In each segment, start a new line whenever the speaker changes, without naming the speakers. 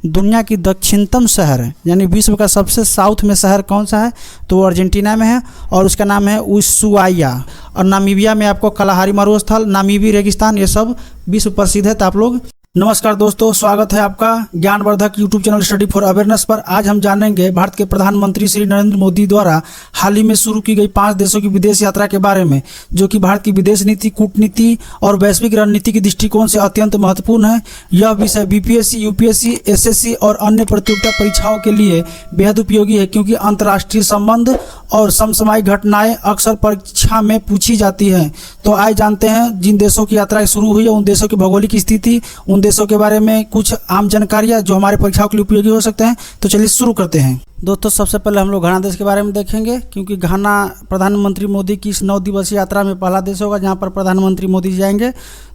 दुनिया की दक्षिणतम शहर है, यानी विश्व का सबसे साउथ में शहर कौन सा है, तो वो अर्जेंटीना में है और उसका नाम है उशुआइया। और नामीबिया में आपको कलाहारी मरुस्थल, नामीबी रेगिस्तान, ये सब विश्व प्रसिद्ध है। तो आप लोग नमस्कार दोस्तों, स्वागत है आपका ज्ञानवर्धक YouTube channel study for awareness पर। आज हम जानेंगे भारत के प्रधानमंत्री श्री नरेंद्र मोदी द्वारा हाल ही में शुरू की गई 5 देशों की विदेश यात्रा के बारे में, जो कि भारत की विदेश नीति, कूटनीति और वैश्विक रणनीति के दृष्टिकोण से अत्यंत महत्वपूर्ण है। यह विषय बीपीएससी, यूपीएससी, एसएससी और अन्य प्रतियोगिता परीक्षाओं के लिए बेहद उपयोगी है, क्योंकि अंतर्राष्ट्रीय संबंध और समसामयिक घटनाएं अक्सर परीक्षा में पूछी जाती हैं। तो आइए जानते हैं जिन देशों की यात्रा शुरू हुई है उन देशों की भौगोलिक स्थिति, उन देशों के बारे में कुछ आम जानकारियां जो हमारे परीक्षाओं के लिए उपयोगी हो सकते हैं। तो चलिए शुरू करते हैं। दोस्तों, सबसे पहले हम लोग घाना देश के बारे में देखेंगे, क्योंकि घाना प्रधानमंत्री मोदी की इस 9 दिवसीय यात्रा में पहला देश होगा जहां पर प्रधानमंत्री मोदी जाएंगे।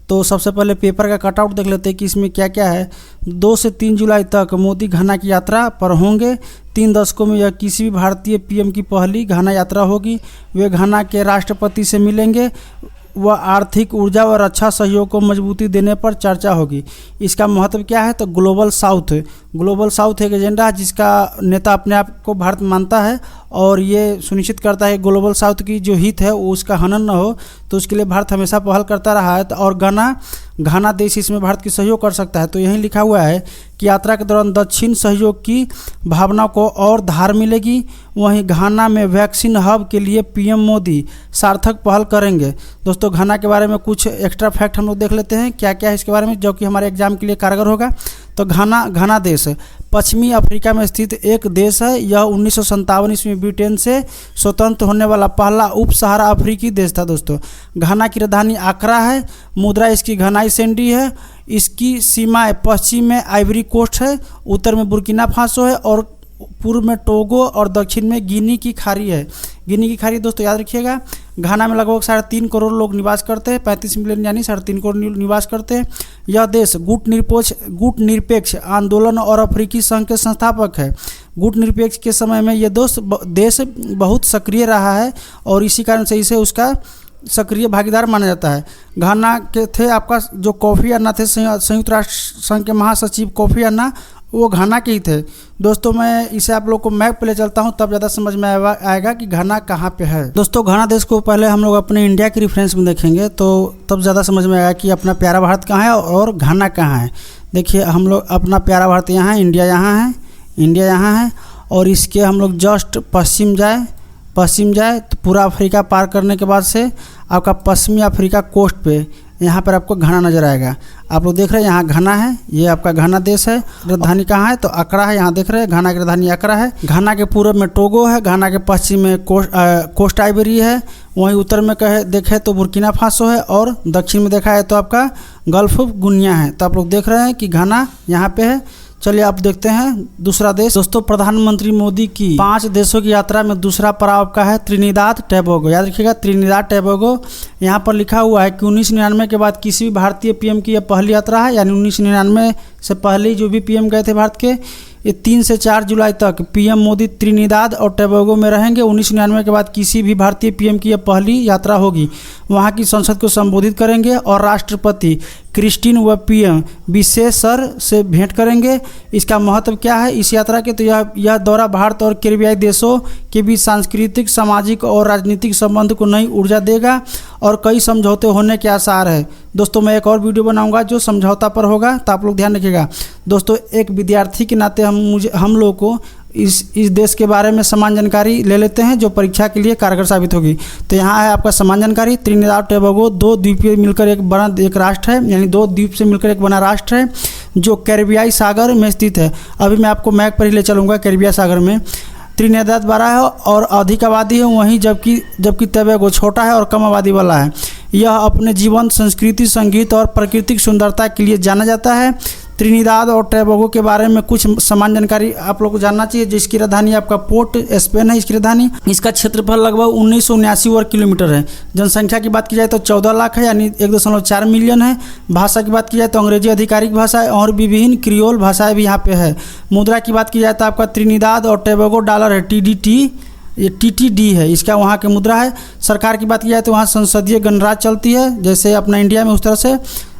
तो सबसे पहले पेपर का कटआउट देख लेते हैं कि इसमें क्या क्या है। 2 से 3 जुलाई तक मोदी घाना की यात्रा पर होंगे। 3 दशकों में यह किसी भी भारतीय पीएम की पहली घाना यात्रा होगी। वे घाना के राष्ट्रपति से मिलेंगे। वह आर्थिक, ऊर्जा और रक्षा सहयोग को मजबूती देने पर चर्चा होगी। इसका महत्व क्या है, तो ग्लोबल साउथ एक एजेंडा है जिसका नेता अपने आप को भारत मानता है और ये सुनिश्चित करता है ग्लोबल साउथ की जो हित है वो उसका हनन न हो, तो उसके लिए भारत हमेशा पहल करता रहा है। और घाना देश इसमें भारत की सहयोग कर सकता है। तो यहीं लिखा हुआ है कि यात्रा के दौरान दक्षिण सहयोग की भावना को और धार मिलेगी। वहीं घाना में वैक्सीन हब के लिए पीएम मोदी सार्थक पहल करेंगे। दोस्तों, घाना के बारे में कुछ एक्स्ट्रा फैक्ट हम लोग देख लेते हैं क्या क्या है इसके बारे में, जो कि हमारे एग्जाम के लिए कारगर होगा। तो घाना देश पश्चिमी अफ्रीका में स्थित एक देश है। यह 1957 ईस्वी ब्रिटेन से स्वतंत्र होने वाला पहला उप सहारा अफ्रीकी देश था। दोस्तों, घाना की राजधानी आक्रा है। मुद्रा इसकी घनाई सेंडी है। इसकी सीमाएं पश्चिम में आइवरी कोस्ट है, उत्तर में बुर्किना फासो है और पूर्व में टोगो और दक्षिण में गिनी की खाड़ी है। दोस्तों याद रखिएगा। घाना में लगभग 3.5 करोड़ लोग निवास करते हैं, 35 मिलियन यानी 3.5 करोड़ निवास करते हैं। यह देश गुट निरपेक्ष आंदोलन और अफ्रीकी संघ के संस्थापक है। गुट निरपेक्ष के समय में यह देश बहुत सक्रिय रहा है और इसी कारण से इसे उसका सक्रिय भागीदार माना जाता है। घाना के थे आपका जो कोफी अन्ना थे, संयुक्त राष्ट्र संघ के महासचिव कोफी अन्ना, वो घाना के ही थे। दोस्तों, मैं इसे आप लोग को मैप पे ले चलता हूँ, तब ज़्यादा समझ में आएगा कि घाना कहाँ पे है। दोस्तों, घाना देश को पहले हम लोग अपने इंडिया के रेफरेंस में देखेंगे तो तब ज़्यादा समझ में आएगा कि अपना प्यारा भारत कहाँ है और घाना कहाँ है। देखिए, हम लोग अपना प्यारा भारत यहाँ है, इंडिया यहाँ है और इसके हम लोग जस्ट पश्चिम जाए तो पूरा अफ्रीका पार करने के बाद से आपका पश्चिमी अफ्रीका कोस्ट पे यहाँ पर आपको घाना नज़र आएगा। आप लोग देख रहे हैं यहाँ घाना है, ये आपका घाना देश है। राजधानी कहाँ है, तो अकरा है। यहाँ देख रहे हैं घाना की राजधानी अकरा है। घाना के पूर्व में टोगो है, घाना के पश्चिम में कोस्ट आइवरी है, वहीं उत्तर में देखें तो बुर्किना फासो है और दक्षिण में देखा है तो आपका गल्फ ऑफ गुनिया है। तो आप लोग देख रहे हैं कि घाना यहाँ पे है। चलिए आप देखते हैं दूसरा देश। दोस्तों, प्रधानमंत्री मोदी की 5 देशों की यात्रा में दूसरा पड़ाव का है त्रिनिदाद टोबैगो। याद रखिएगा, त्रिनिदाद टोबैगो। यहाँ पर लिखा हुआ है कि 1999 के बाद किसी भी भारतीय पीएम की यह पहली यात्रा है, यानी 1999 से पहले जो भी पीएम गए थे भारत के, ये 3 से 4 जुलाई तक पीएम मोदी त्रिनिदाद और टोबैगो में रहेंगे। 1999 के बाद किसी भी भारतीय पीएम की यह पहली यात्रा होगी। वहाँ की संसद को संबोधित करेंगे और राष्ट्रपति क्रिस्टीन व पीएम विशेषर से भेंट करेंगे। इसका महत्व क्या है इस यात्रा के, तो यह दौरा भारत और कैरिबियाई देशों के बीच सांस्कृतिक, सामाजिक और राजनीतिक संबंध को नई ऊर्जा देगा और कई समझौते होने के आसार है। दोस्तों, मैं एक और वीडियो बनाऊंगा जो समझौता पर होगा, तो आप लोग ध्यान रखिएगा। दोस्तों, एक विद्यार्थी के नाते हम लोग को इस देश के बारे में समान जानकारी ले लेते हैं जो परीक्षा के लिए कारगर साबित होगी। तो यहाँ है आपका समान जानकारी। त्रिनिदाद टोबैगो 2 द्वीपीय मिलकर एक राष्ट्र है, यानी 2 द्वीप से मिलकर एक बना राष्ट्र है जो कैरिबियाई सागर में स्थित है। अभी मैं आपको मैप पर ही ले चलूँगा। कैरिबियाई सागर में त्रिनिदाद बड़ा है और अधिक आबादी है, वहीं जबकि टोबैगो छोटा है और कम आबादी वाला है। यह अपने जीवन, संस्कृति, संगीत और प्राकृतिक सुंदरता के लिए जाना जाता है। त्रिनिदाद और टोबैगो के बारे में कुछ समान जानकारी आप लोग को जानना चाहिए। जिसकी राजधानी आपका पोर्ट स्पेन है, इसकी राजधानी। इसका क्षेत्रफल लगभग 1979 वर्ग किलोमीटर है। जनसंख्या की बात की जाए तो 14 लाख है, यानी 1.4 मिलियन है। भाषा की बात की जाए तो अंग्रेजी आधिकारिक भाषा है और विभिन्न क्रियोल भाषाएं भी यहाँ पे है। मुद्रा की बात की जाए तो आपका त्रिनिदाद और टोबैगो डॉलर है, ये TTD है, इसका वहाँ की मुद्रा है। सरकार की बात की जाए तो वहाँ संसदीय गणराज्य चलती है, जैसे अपना इंडिया में उस तरह से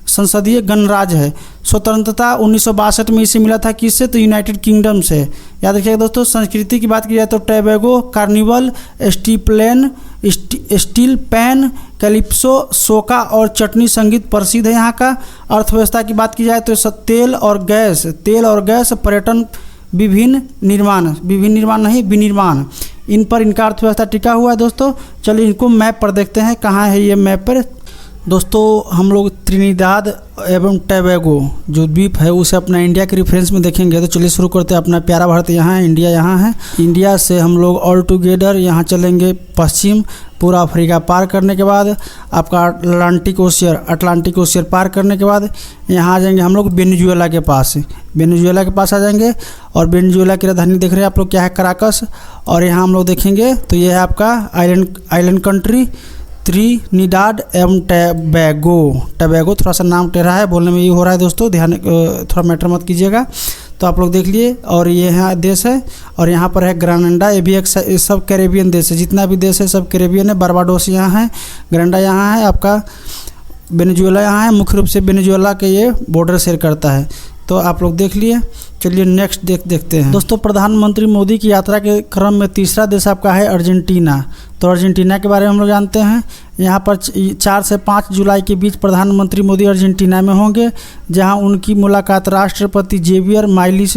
संसदीय गणराज है। स्वतंत्रता 1962 में इसे मिला था किससे, तो यूनाइटेड किंगडम से। याद रखिएगा दोस्तों। संस्कृति की बात की जाए तो Tobago, carnival, steel pan, calypso, soca और चटनी संगीत प्रसिद्ध है यहाँ का। अर्थव्यवस्था की बात की जाए तो तेल और गैस, पर्यटन, विनिर्माण, इन पर इनका अर्थव्यवस्था टिका हुआ है दोस्तों। चलिए इनको मैप पर देखते हैं, कहाँ है ये मैप पर। दोस्तों हम लोग त्रिनिदाद एवं टोबैगो जो द्वीप है उसे अपना इंडिया के रेफरेंस में देखेंगे। तो चलिए शुरू करते हैं। अपना प्यारा भारत यहाँ है, इंडिया यहाँ है। इंडिया से हम लोग ऑल टुगेदर यहाँ चलेंगे पश्चिम, पूरा अफ्रीका पार करने के बाद आपका अटलांटिक ओशियर पार करने के बाद यहाँ आ जाएंगे हम लोग वेनेजुएला के पास आ जाएंगे। और वेनेजुएला की राजधानी देख रहे हैं आप लोग क्या है, कराकस। और यहाँ हम लोग देखेंगे तो ये है आपका आइलैंड कंट्री त्रिनिदाद एवं टोबैगो। थोड़ा सा नाम टेढ़ा है, बोलने में ये हो रहा है दोस्तों, ध्यान थोड़ा मैटर मत कीजिएगा। तो आप लोग देख लिए। और ये यहाँ देश है। और यहाँ पर है ग्रेनाडा, ये भी एक सब कैरेबियन देश है। जितना भी देश है सब कैरेबियन है। बारबाडोस यहाँ है, ग्रेनाडा यहाँ है, आपका वेनेजुएला यहाँ है। मुख्य रूप से वेनेजुएला के ये बॉर्डर शेयर करता है। तो आप लोग देख लिए। चलिए नेक्स्ट देखते हैं दोस्तों। प्रधानमंत्री मोदी की यात्रा के क्रम में तीसरा देश आपका है अर्जेंटीना। तो अर्जेंटीना के बारे में हम लोग जानते हैं। यहाँ पर 4 से 5 जुलाई के बीच प्रधानमंत्री मोदी अर्जेंटीना में होंगे, जहां उनकी मुलाकात राष्ट्रपति जेवियर इमाइली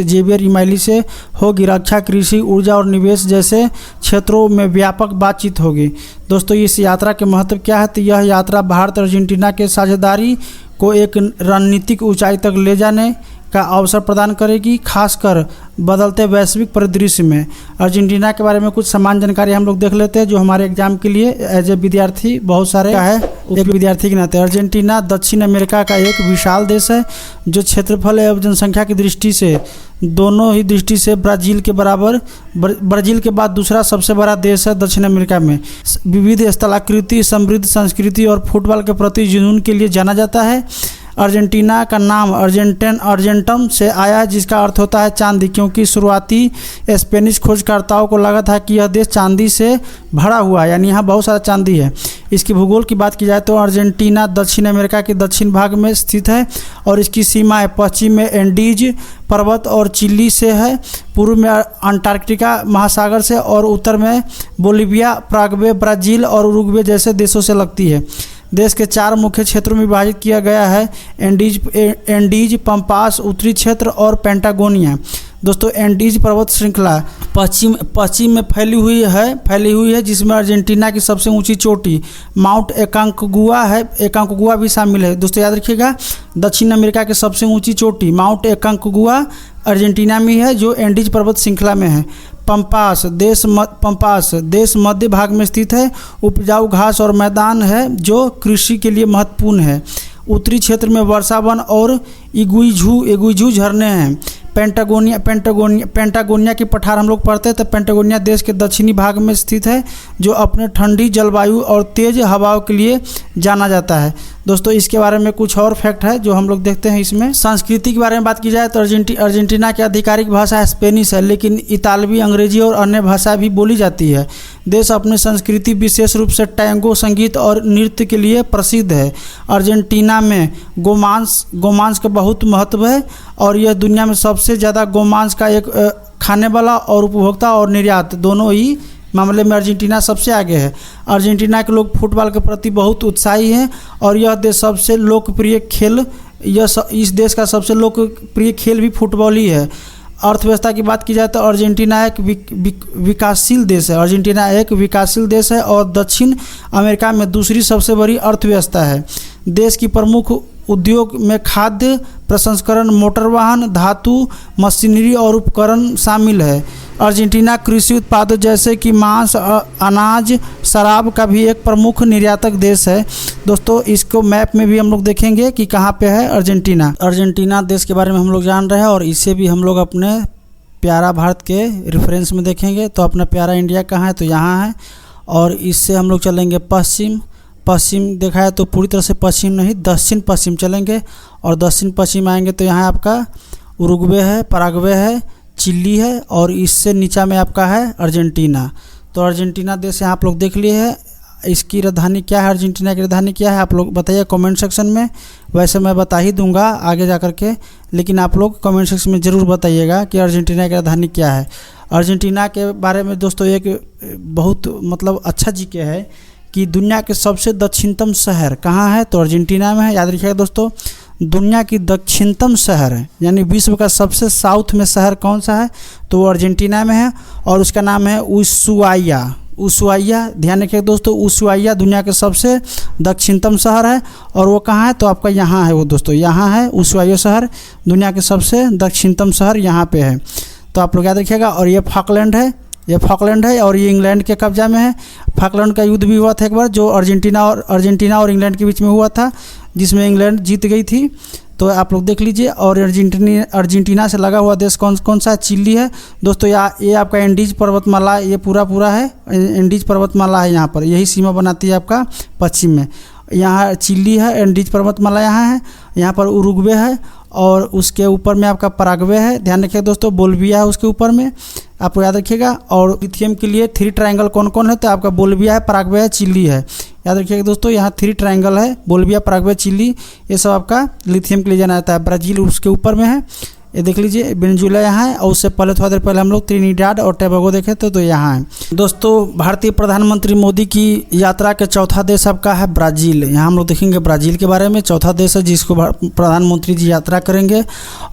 से होगी। रक्षा, कृषि, ऊर्जा और निवेश जैसे क्षेत्रों में व्यापक बातचीत होगी। दोस्तों इस यात्रा के महत्व क्या है, तो यह यात्रा भारत अर्जेंटीना के साझेदारी को एक रणनीतिक ऊंचाई तक ले जाने का अवसर प्रदान करेगी, खासकर बदलते वैश्विक परिदृश्य में। अर्जेंटीना के बारे में कुछ सामान्य जानकारी हम लोग देख लेते हैं, जो हमारे एग्जाम के लिए एज ए विद्यार्थी बहुत सारे का है। एक विद्यार्थी के नाते अर्जेंटीना दक्षिण अमेरिका का एक विशाल देश है, जो क्षेत्रफल एवं जनसंख्या की दृष्टि से दोनों ही दृष्टि से ब्राज़ील के बाद दूसरा सबसे बड़ा देश है दक्षिण अमेरिका में। विविध स्थलाकृति, समृद्ध संस्कृति और फुटबॉल के प्रति जुनून के लिए जाना जाता है। अर्जेंटीना का नाम अर्जेंटम से आया है, जिसका अर्थ होता है चांदी, क्योंकि शुरुआती स्पेनिश खोजकर्ताओं को लगा था कि यह देश चांदी से भरा हुआ है, यानी यहाँ बहुत सारा चांदी है। इसकी भूगोल की बात की जाए तो अर्जेंटीना दक्षिण अमेरिका के दक्षिण भाग में स्थित है और इसकी सीमाएं पश्चिम में एंडीज पर्वत और चिली से है, पूर्व में अंटार्कटिका महासागर से और उत्तर में बोलिविया, पराग्वे, ब्राज़ील और उरुग्वे जैसे देशों से लगती है। देश के 4 मुख्य क्षेत्रों में विभाजित किया गया है, एंडीज, पंपास उत्तरी क्षेत्र और पेंटागोनिया। दोस्तों एंडीज पर्वत श्रृंखला पश्चिम में फैली हुई है, जिसमें अर्जेंटीना की सबसे ऊंची चोटी माउंट एकांकगुआ है। एकांकगुआ भी शामिल है दोस्तों, याद रखिएगा। दक्षिण अमेरिका की सबसे ऊंची चोटी माउंट एकांकगुआ अर्जेंटीना में है, जो एंडीज पर्वत श्रृंखला में है। पंपास देश मध्य भाग में स्थित है, उपजाऊ घास और मैदान है जो कृषि के लिए महत्वपूर्ण है। उत्तरी क्षेत्र में वर्षा वन और इगुइझू झरने हैं। पेंटागोनिया की पठार हम लोग पढ़ते हैं, तो पेंटागोनिया देश के दक्षिणी भाग में स्थित है, जो अपने ठंडी जलवायु और तेज हवाओं के लिए जाना जाता है। दोस्तों इसके बारे में कुछ और फैक्ट है जो हम लोग देखते हैं इसमें। संस्कृति के बारे में बात की जाए तो अर्जेंटीना की आधिकारिक भाषा स्पेनिश है, लेकिन इतालवी, अंग्रेजी और अन्य भाषा भी बोली जाती है। देश अपनी संस्कृति विशेष रूप से टैंगो संगीत और नृत्य के लिए प्रसिद्ध है। अर्जेंटीना में गोमांस का बहुत महत्व है और यह दुनिया में सबसे ज़्यादा गोमांस का एक खाने वाला और उपभोक्ता और निर्यात दोनों ही मामले में अर्जेंटीना सबसे आगे है। अर्जेंटीना के लोग फुटबॉल के प्रति बहुत उत्साही हैं और इस देश का सबसे लोकप्रिय खेल भी फुटबॉल ही है। अर्थव्यवस्था की बात की जाए तो अर्जेंटीना एक विकासशील देश है और दक्षिण अमेरिका में दूसरी सबसे बड़ी अर्थव्यवस्था है। देश की प्रमुख उद्योग में खाद्य प्रसंस्करण, मोटर वाहन, धातु, मशीनरी और उपकरण शामिल है। अर्जेंटीना कृषि उत्पादों जैसे कि मांस, अनाज, शराब का भी एक प्रमुख निर्यातक देश है। दोस्तों इसको मैप में भी हम लोग देखेंगे कि कहाँ पे है अर्जेंटीना देश के बारे में हम लोग जान रहे हैं और इसे भी हम लोग अपने प्यारा भारत के रेफरेंस में देखेंगे। तो अपना प्यारा इंडिया कहाँ है, तो यहाँ है और इससे हम लोग चलेंगे पश्चिम देखा है तो पूरी तरह से पश्चिम नहीं, दक्षिण पश्चिम चलेंगे और दक्षिण पश्चिम आएंगे तो यहाँ आपका उरुग्वे है, पराग्वे है, चिली है और इससे नीचा में आपका है अर्जेंटीना। तो अर्जेंटीना देश यहाँ आप लोग देख लिए है। इसकी राजधानी क्या है, अर्जेंटीना की राजधानी क्या है, आप लोग बताइए कमेंट सेक्शन में। वैसे मैं बता ही दूंगा आगे जा कर के, लेकिन आप लोग कमेंट सेक्शन में ज़रूर बताइएगा कि अर्जेंटीना की राजधानी क्या है। अर्जेंटीना के बारे में दोस्तों एक बहुत मतलब अच्छा जीके है कि दुनिया के सबसे दक्षिणतम शहर कहाँ है, तो अर्जेंटीना में है। याद रखिएगा दोस्तों, दुनिया की दक्षिणतम शहर है यानी विश्व का सबसे साउथ में शहर कौन सा है, तो वो अर्जेंटीना में है और उसका नाम है उशुआइया। उशुआइया, ध्यान रखिएगा दोस्तों, उशुआइया दुनिया के सबसे दक्षिणतम शहर है और वो कहाँ है, तो आपका यहाँ है वो दोस्तों, यहाँ है उशुआइया शहर, दुनिया के सबसे दक्षिणतम शहर यहाँ पे है। तो आप लोग याद रखिएगा। और ये फॉकलैंड है, ये फॉकलैंड है और ये इंग्लैंड के कब्जा में है। फॉकलैंड का युद्ध भी हुआ था एक बार, जो अर्जेंटीना और इंग्लैंड के बीच में हुआ था, जिसमें इंग्लैंड जीत गई थी। तो आप लोग देख लीजिए। और अर्जेंटीना से लगा हुआ देश कौन सा है, चिली है दोस्तों। ये आपका एंडीज पर्वतमाला, ये पूरा है एंडीज पर्वतमाला है, यहाँ पर यही सीमा बनाती है आपका पश्चिम में। यहाँ चिली है, एंडीज पर्वतमाला यहाँ है, यहाँ पर उरुग्वे है और उसके ऊपर में आपका पराग्वे है। ध्यान रखिएगा दोस्तों, बोल्विया है उसके ऊपर में, आपको याद रखिएगा। और लिथियम के लिए 3 ट्रायंगल कौन है, तो आपका बोल्विया है, पराग्वे है, चिली है। याद रखिएगा दोस्तों, यहाँ 3 ट्रायंगल है, बोल्विया, पराग्वे, चिली, ये सब आपका लिथियम के लिए जाना जाता है। ब्राज़ील उसके ऊपर में है, ये देख लीजिए। वेनेजुएला यहाँ है और उससे पहले थोड़ा देर पहले हम लोग त्रिनिडाद और टोबैगो देखे थे, तो यहाँ है दोस्तों। भारतीय प्रधानमंत्री मोदी की यात्रा के चौथा देश आपका है ब्राज़ील। यहाँ हम लोग देखेंगे ब्राज़ील के बारे में, चौथा देश है जिसको प्रधानमंत्री जी यात्रा करेंगे।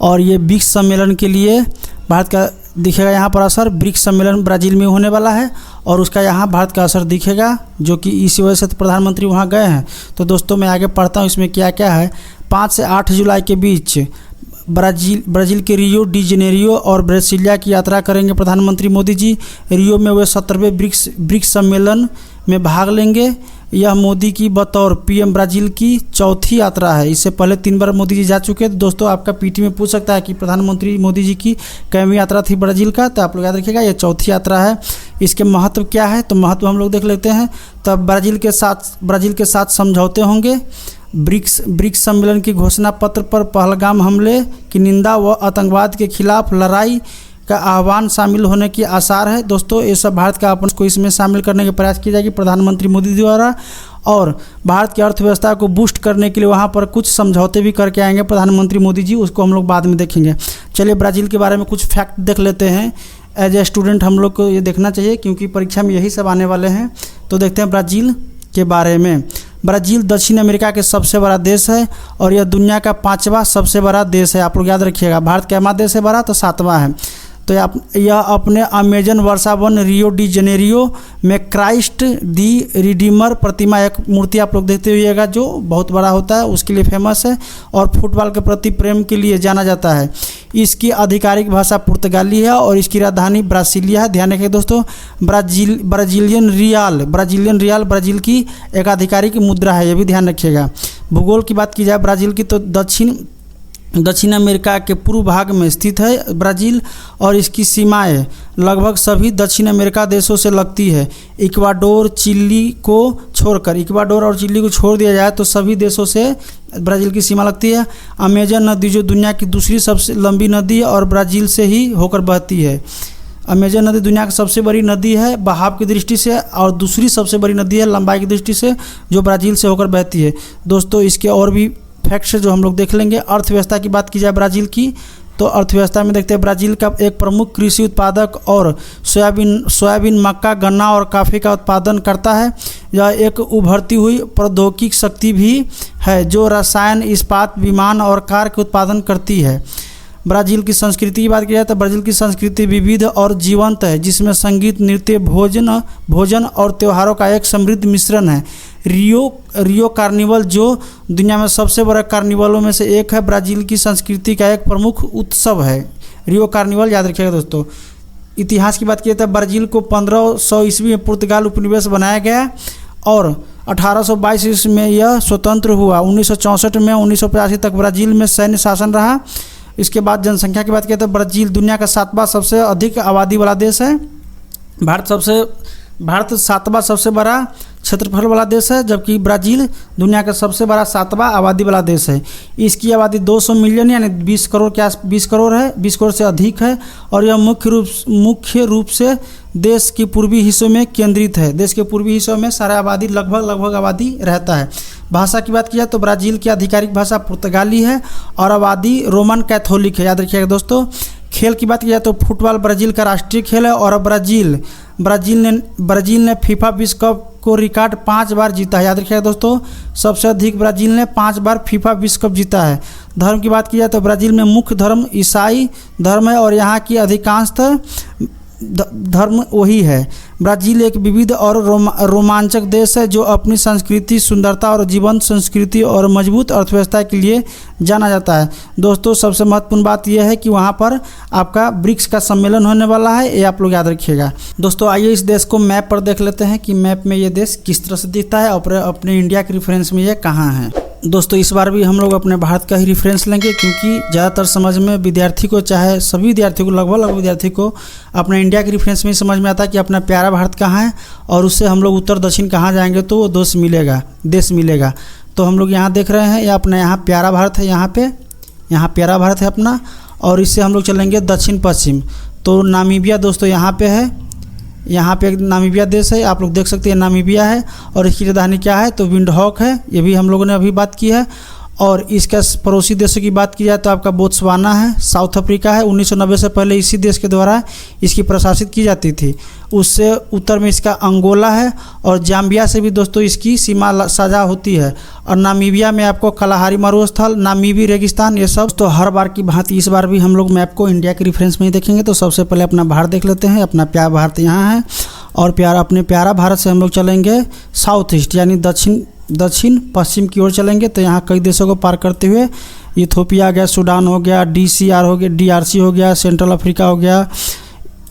और ये ब्रिक्स सम्मेलन के लिए भारत का दिखेगा यहाँ पर असर। ब्रिक्स सम्मेलन ब्राज़ील में होने वाला है और उसका यहाँ भारत का असर दिखेगा, जो कि इसी वजह से प्रधानमंत्री वहाँ गए हैं। तो दोस्तों मैं आगे पढ़ता हूँ इसमें क्या क्या है। 5 से 8 जुलाई के बीच ब्राज़ील के रियो डी जेनेरियो और ब्रासिलिया की यात्रा करेंगे प्रधानमंत्री मोदी जी। रियो में वे 17वें ब्रिक्स सम्मेलन में भाग लेंगे। यह मोदी की बतौर पीएम ब्राज़ील की चौथी यात्रा है। इससे पहले 3 बार मोदी जी जा चुके हैं। तो दोस्तों आपका पीटी में पूछ सकता है कि प्रधानमंत्री मोदी जी की कैवीं यात्रा थी ब्राज़ील का, तो आप लोग याद रखिएगा ये चौथी यात्रा है। इसके महत्व क्या है, तो महत्व हम लोग देख लेते हैं। तब ब्राज़ील के साथ समझौते होंगे। ब्रिक्स सम्मेलन की घोषणा पत्र पर पहलगाम हमले की निंदा व आतंकवाद के खिलाफ लड़ाई का आह्वान शामिल होने की आसार है। दोस्तों ये सब भारत का अपन को इसमें शामिल करने के प्रयास की जाएगी प्रधानमंत्री मोदी द्वारा। और भारत की अर्थव्यवस्था को बूस्ट करने के लिए वहाँ पर कुछ समझौते भी करके आएंगे प्रधानमंत्री मोदी जी, उसको हम लोग बाद में देखेंगे। चलिए ब्राज़ील के बारे में कुछ फैक्ट देख लेते हैं। एज ए स्टूडेंट हम लोग को ये देखना चाहिए क्योंकि परीक्षा में यही सब आने वाले हैं। तो देखते हैं ब्राज़ील के बारे में। ब्राज़ील दक्षिण अमेरिका के सबसे बड़ा देश है और यह दुनिया का 5वां सबसे बड़ा देश है। आप लोग याद रखिएगा, भारत कैमा देश है बड़ा, तो 7वां है। तो यह अपने अमेजन वर्षा वन रियो डी जेनेरियो में क्राइस्ट दी रिडीमर प्रतिमा, एक मूर्ति आप लोग देखते हुएगा जो बहुत बड़ा होता है, उसके लिए फेमस है और फुटबॉल के प्रति प्रेम के लिए जाना जाता है। इसकी आधिकारिक भाषा पुर्तगाली है और इसकी राजधानी ब्रासिलिया है। ध्यान रखिए दोस्तों, ब्राज़ीलियन रियाल ब्राज़ील की एक आधिकारिक मुद्रा है, ये भी ध्यान रखिएगा। भूगोल की बात की जाए ब्राज़ील की, तो दक्षिण अमेरिका के पूर्व भाग में स्थित है ब्राज़ील और इसकी सीमाएं लगभग सभी दक्षिण अमेरिका देशों से लगती है। इक्वाडोर और चिली को छोड़ दिया जाए तो सभी देशों से ब्राज़ील की सीमा लगती है। अमेजन नदी जो दुनिया की दूसरी सबसे लंबी नदी है और ब्राज़ील से ही होकर बहती है। अमेजन नदी दुनिया की सबसे बड़ी नदी है बहाव की दृष्टि से और दूसरी सबसे बड़ी नदी है लंबाई की दृष्टि से, जो ब्राज़ील से होकर बहती है। दोस्तों इसके और भी फैक्ट्स जो हम लोग देख लेंगे। अर्थव्यवस्था की बात की जाए ब्राज़ील की, तो अर्थव्यवस्था में देखते हैं ब्राज़ील का एक प्रमुख कृषि उत्पादक और सोयाबीन, मक्का, गन्ना और कॉफ़ी का उत्पादन करता है। यह एक उभरती हुई प्रौद्योगिकी शक्ति भी है जो रसायन, इस्पात, विमान और कार के उत्पादन करती है। ब्राज़ील की संस्कृति की बात की जाए तो ब्राज़ील की संस्कृति विविध और जीवंत है, जिसमें संगीत, नृत्य, भोजन और त्योहारों का एक समृद्ध मिश्रण है। रियो कार्निवल जो दुनिया में सबसे बड़ा कार्निवलों में से एक है, ब्राज़ील की संस्कृति का एक प्रमुख उत्सव है। रियो कार्निवल याद रखिएगा दोस्तों। इतिहास की बात की जाए तो ब्राज़ील को 1500 ईस्वी में पुर्तगाल उपनिवेश बनाया गया और 1822 ईस्वी में यह स्वतंत्र हुआ। 1964 में 1985 तक ब्राज़ील में सैन्य शासन रहा। इसके बाद जनसंख्या की बात किया तो ब्राज़ील दुनिया का 7वां सबसे अधिक आबादी वाला देश है। भारत 7वां सबसे बड़ा क्षेत्रफल वाला देश है, जबकि ब्राज़ील दुनिया का सबसे बड़ा 7वां आबादी वाला देश है। इसकी आबादी 200 मिलियन यानी 20 करोड़ के 20 करोड़ है, 20 करोड़ से अधिक है। और यह मुख्य रूप से देश के पूर्वी हिस्सों में केंद्रित है। देश के पूर्वी हिस्सों में सारा आबादी लगभग आबादी रहता है। भाषा की बात की जाए तो ब्राज़ील की आधिकारिक भाषा पुर्तगाली है और आबादी रोमन कैथोलिक है, याद रखिएगा दोस्तों। खेल की बात की जाए तो फुटबॉल ब्राज़ील का राष्ट्रीय खेल है और ब्राज़ील ने फीफा विश्व कप को रिकॉर्ड 5 बार जीता है, याद रखिएगा दोस्तों। सबसे अधिक ब्राज़ील ने 5 बार फीफा विश्व कप जीता है। धर्म की बात की जाए तो ब्राज़ील में मुख्य धर्म ईसाई धर्म है और यहाँ की अधिकांशतः धर्म वही है। ब्राज़ील एक विविध और रोमांचक देश है जो अपनी संस्कृति, सुंदरता और जीवंत संस्कृति और मजबूत अर्थव्यवस्था के लिए जाना जाता है। दोस्तों सबसे महत्वपूर्ण बात यह है कि वहाँ पर आपका ब्रिक्स का सम्मेलन होने वाला है, ये आप लोग याद रखिएगा। दोस्तों आइए इस देश को मैप पर देख लेते हैं कि मैप में ये देश किस तरह से दिखता है और अपने इंडिया के रेफरेंस में ये कहाँ है। दोस्तों इस बार भी हम लोग अपने भारत का ही रेफरेंस लेंगे, क्योंकि ज़्यादातर समझ में विद्यार्थी को, चाहे सभी विद्यार्थियों को, लगभग विद्यार्थी को अपने इंडिया के रेफरेंस में ही समझ में आता है कि अपना प्यारा भारत कहाँ है और उससे हम लोग उत्तर दक्षिण कहाँ जाएंगे तो वो देश मिलेगा। तो हम लोग यहाँ देख रहे हैं ये अपना यहाँ प्यारा भारत है, यहाँ प्यारा भारत है अपना, और इससे हम लोग चलेंगे दक्षिण पश्चिम। तो नामीबिया दोस्तों यहाँ पे है, यहाँ पे एक नामीबिया देश है, आप लोग देख सकते हैं नामीबिया है। और इसकी राजधानी क्या है तो विंडहॉक है, ये भी हम लोगों ने अभी बात की है। और इसका पड़ोसी देशों की बात की जाए तो आपका बोत्सवाना है, साउथ अफ्रीका है। 1990 से पहले इसी देश के द्वारा इसकी प्रशासित की जाती थी। उससे उत्तर में इसका अंगोला है और जाम्बिया से भी दोस्तों इसकी सीमा साझा होती है। और नामीबिया में आपको कलाहारी मरुस्थल, नामीबी रेगिस्तान, ये सब तो हर बार की भांति इस बार भी हम लोग मैप को इंडिया के रेफरेंस में ही देखेंगे। तो सबसे पहले अपना भारत देख लेते हैं। अपना प्यारा भारत यहाँ है और अपने प्यारा भारत से हम लोग चलेंगे साउथ ईस्ट यानी दक्षिण पश्चिम की ओर चलेंगे। तो यहाँ कई देशों को पार करते हुए इथोपिया आ गया, सूडान हो गया, DRC हो गया, सेंट्रल अफ्रीका हो गया,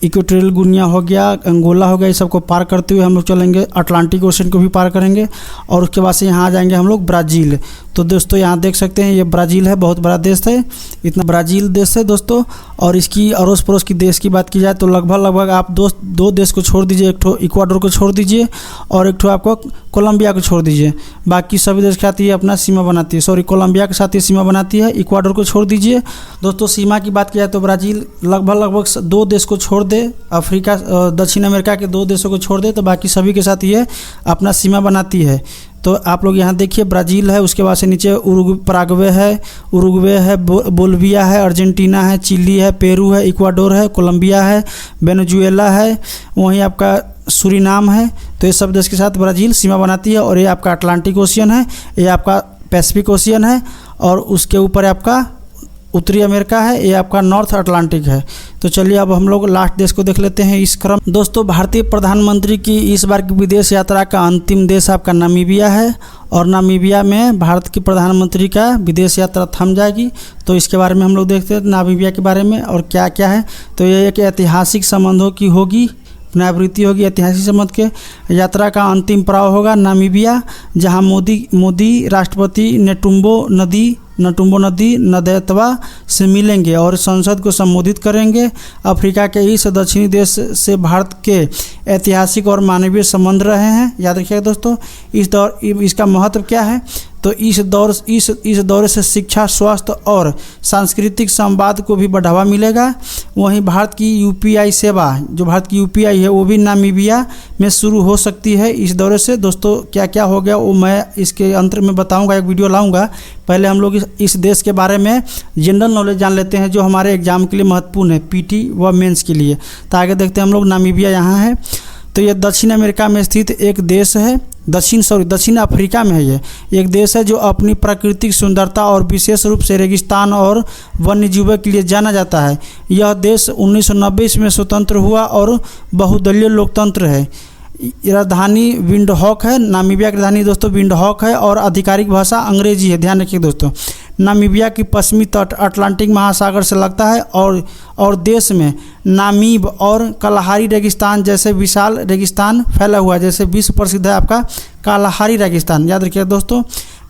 इक्वेटोरियल गुनिया हो गया, अंगोला हो गया, ये सबको पार करते हुए हम लोग चलेंगे अटलांटिक ओशन को भी पार करेंगे। और उसके बाद से यहाँ आ जाएंगे हम लोग ब्राज़ील। तो दोस्तों यहाँ देख सकते हैं ये ब्राज़ील है, बहुत बड़ा देश है, इतना ब्राज़ील देश है दोस्तों। और इसकी अड़ोस पड़ोस की देश की बात की जाए तो लगभग आप दो देश को छोड़ दीजिए, एक ठो इक्वाडोर को छोड़ दीजिए और एक ठो आपको कोलंबिया को छोड़ दीजिए। बाकी सभी देश के साथ ये अपना सीमा बनाती है, कोलंबिया के साथ ये सीमा बनाती है, इक्वाडोर को छोड़ दीजिए। दोस्तों सीमा की बात की जाए तो ब्राज़ील लगभग 2 देश को छोड़ दे, अफ्रीका दक्षिण अमेरिका के 2 देशों को छोड़ दे, तो बाकी सभी के साथ ये अपना सीमा बनाती है। तो आप लोग यहाँ देखिए ब्राज़ील है, उसके बाद से नीचे उरुग्वे है, बोलिविया है, अर्जेंटीना है, चिली है, पेरू है, इक्वाडोर है, कोलंबिया है, वेनेजुएला है, वहीं आपका सूरीनाम है। तो ये सब देश के साथ ब्राज़ील सीमा बनाती है। और ये आपका अटलांटिक ओशियन है, ये आपका पैसिफिक ओशियन है और उसके ऊपर आपका उत्तरी अमेरिका है, ये आपका नॉर्थ अटलांटिक है। तो चलिए अब हम लोग लास्ट देश को देख लेते हैं इस क्रम। दोस्तों भारतीय प्रधानमंत्री की इस बार की विदेश यात्रा का अंतिम देश आपका नामीबिया है और नामीबिया में भारत की प्रधानमंत्री का विदेश यात्रा थम जाएगी। तो इसके बारे में हम लोग देखते हैं नामीबिया के बारे में और क्या क्या है। तो ये एक ऐतिहासिक संबंधों की होगी, पुनरावृत्ति होगी ऐतिहासिक संबंध के। यात्रा का अंतिम पड़ाव होगा नामीबिया, जहां मोदी राष्ट्रपति नेटुम्बो नदी नदेतवा से मिलेंगे और संसद को संबोधित करेंगे। अफ्रीका के इस दक्षिणी देश से भारत के ऐतिहासिक और मानवीय संबंध रहे हैं, याद रखिएगा दोस्तों। इसका महत्व क्या है तो इस दौरे से शिक्षा, स्वास्थ्य और सांस्कृतिक संवाद को भी बढ़ावा मिलेगा। वहीं भारत की UPI सेवा, जो भारत की UPI है, वो भी नामीबिया में शुरू हो सकती है इस दौरे से। दोस्तों क्या क्या हो गया वो मैं इसके अंत में बताऊंगा, एक वीडियो लाऊंगा। पहले हम लोग इस देश के बारे में जनरल नॉलेज जान लेते हैं जो हमारे एग्जाम के लिए महत्वपूर्ण है, PT व मेंस के लिए। तो आगे देखते हैं हम लोग। नामीबिया यहाँ है, तो ये दक्षिण अमेरिका में स्थित एक देश है, दक्षिण अफ्रीका में है। ये एक देश है जो अपनी प्राकृतिक सुंदरता और विशेष रूप से रेगिस्तान और वन्यजीवों के लिए जाना जाता है। यह देश 1990 में स्वतंत्र हुआ और बहुदलीय लोकतंत्र है। राजधानी विंडहॉक है, नामीबिया की राजधानी दोस्तों विंडहॉक है और आधिकारिक भाषा अंग्रेजी है, ध्यान रखिए दोस्तों। नामीबिया की पश्चिमी तट अटलांटिक महासागर से लगता है और देश में नामीब और कलाहारी रेगिस्तान जैसे विशाल रेगिस्तान फैला हुआ है, जैसे विश्व प्रसिद्ध है आपका कलाहारी रेगिस्तान, याद रखिए दोस्तों।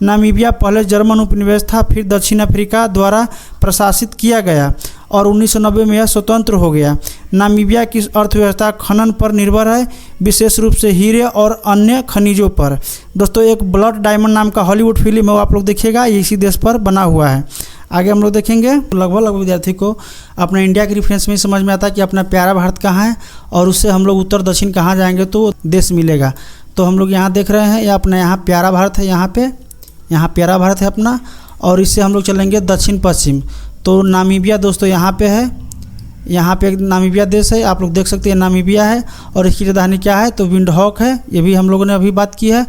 नामीबिया पहले जर्मन उपनिवेश था, फिर दक्षिण अफ्रीका द्वारा प्रशासित किया गया और 1990 में यह स्वतंत्र हो गया। नामीबिया की अर्थव्यवस्था खनन पर निर्भर है, विशेष रूप से हीरे और अन्य खनिजों पर। दोस्तों एक ब्लड डायमंड नाम का हॉलीवुड फिल्म है, वो आप लोग देखिएगा, ये इसी देश पर बना हुआ है। आगे हम लोग देखेंगे। लगभग विद्यार्थी को अपने इंडिया के रेफरेंस में ही समझ में आता है कि अपना प्यारा भारत कहाँ है और उससे हम लोग उत्तर दक्षिण कहाँ जाएंगे तो देश मिलेगा। तो हम लोग यहाँ देख रहे हैं, ये अपना यहाँ प्यारा भारत है, यहाँ प्यारा भारत है अपना, और इससे हम लोग चलेंगे दक्षिण पश्चिम। तो नामीबिया दोस्तों यहाँ पे है, यहाँ पे एक नामीबिया देश है, आप लोग देख सकते हैं नामीबिया है। और इसकी राजधानी क्या है तो विंडहॉक है, ये भी हम लोगों ने अभी बात की है।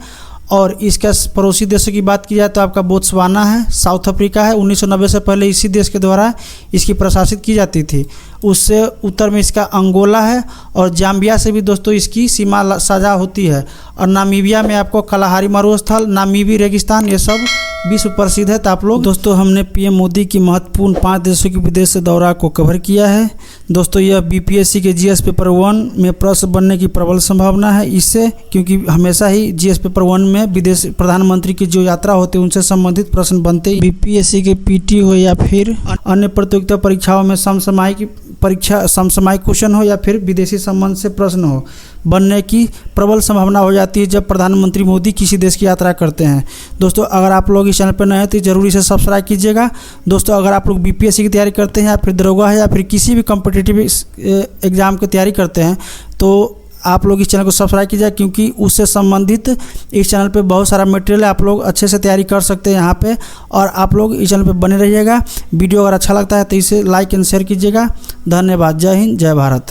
और इसका पड़ोसी देशों की बात की जाए तो आपका बोत्सवाना है, साउथ अफ्रीका है। 1990 से पहले इसी देश के द्वारा इसकी प्रशासित की जाती थी। उससे उत्तर में इसका अंगोला है और जाम्बिया से भी दोस्तों इसकी सीमा साझा होती है। और नामीबिया में आपको कलाहारी मरुस्थल, नामीबी रेगिस्तान, ये सब विश्व प्रसिद्ध है। तो आप लोग दोस्तों हमने पीएम मोदी की महत्वपूर्ण 5 देशों की विदेश से दौरा को कवर किया है। दोस्तों यह बीपीएससी के जीएस पेपर 1 में प्रश्न बनने की प्रबल संभावना है इससे, क्योंकि हमेशा ही जीएस पेपर 1 में विदेश प्रधानमंत्री की जो यात्रा होती है उनसे संबंधित प्रश्न बनते हैं। बीपीएससी के पीटी हो या फिर अन्य प्रतियोगिता परीक्षाओं में समसामयिक क्वेश्चन हो या फिर विदेशी संबंध से प्रश्न हो बनने की प्रबल संभावना हो जाती है जब प्रधानमंत्री मोदी किसी देश की यात्रा करते हैं। दोस्तों अगर आप लोग इस चैनल पर नए हैं तो जरूर इसे सब्सक्राइब कीजिएगा। दोस्तों अगर आप लोग बीपीएससी की तैयारी करते हैं या फिर दरोगा है या फिर किसी भी कॉम्पिटिटिव एग्ज़ाम की तैयारी करते हैं तो आप लोग इस चैनल को सब्सक्राइब कीजिए, क्योंकि उससे संबंधित इस चैनल पे बहुत सारा मटेरियल है, आप लोग अच्छे से तैयारी कर सकते हैं यहाँ पे। और आप लोग इस चैनल पे बने रहिएगा। वीडियो अगर अच्छा लगता है तो इसे लाइक एंड शेयर कीजिएगा। धन्यवाद। जय हिंद, जय भारत।